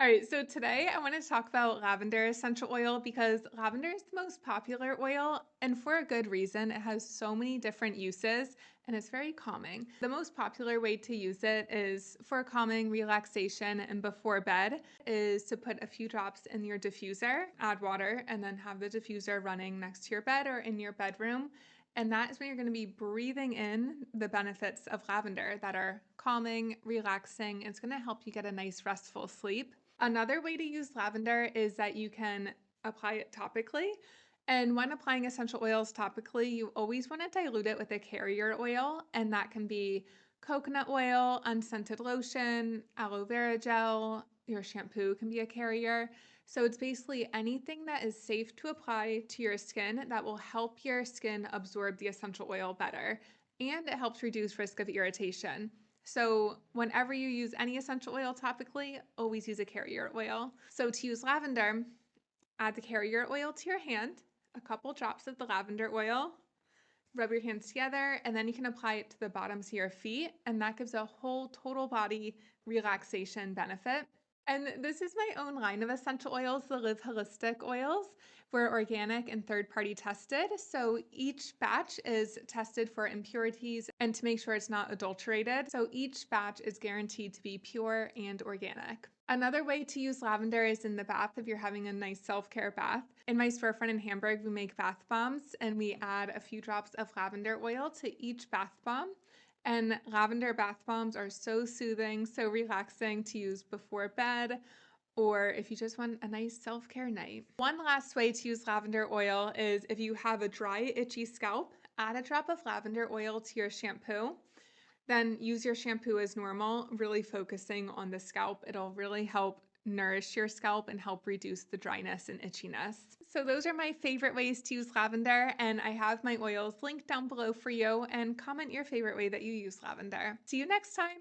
All right, so today I want to talk about lavender essential oil because lavender is the most popular oil, and for a good reason. It has so many different uses and it's very calming. The most popular way to use it is for calming, relaxation, and before bed is to put a few drops in your diffuser, add water, and then have the diffuser running next to your bed or in your bedroom. And that is when you're going to be breathing in the benefits of lavender that are calming, relaxing. It's going to help you get a nice restful sleep. Another way to use lavender is that you can apply it topically. And when applying essential oils topically, you always want to dilute it with a carrier oil, and that can be coconut oil, unscented lotion, aloe vera gel. Your shampoo can be a carrier. So it's basically anything that is safe to apply to your skin that will help your skin absorb the essential oil better. And it helps reduce risk of irritation. So whenever you use any essential oil topically, always use a carrier oil. So to use lavender, add the carrier oil to your hand, a couple drops of the lavender oil, rub your hands together, and then you can apply it to the bottoms of your feet, and that gives a whole total body relaxation benefit. And this is my own line of essential oils, the Live Holistic oils. We're organic and third party tested. So each batch is tested for impurities and to make sure it's not adulterated. So each batch is guaranteed to be pure and organic. Another way to use lavender is in the bath if you're having a nice self care bath. In my storefront in Hamburg, we make bath bombs and we add a few drops of lavender oil to each bath bomb. And lavender bath bombs are so soothing, so relaxing to use before bed or if you just want a nice self care night. One last way to use lavender oil is if you have a dry, itchy scalp, add a drop of lavender oil to your shampoo. Then use your shampoo as normal, really focusing on the scalp. It'll really help nourish your scalp and help reduce the dryness and itchiness. So those are my favorite ways to use lavender, and I have my oils linked down below for you, and comment your favorite way that you use lavender. See you next time.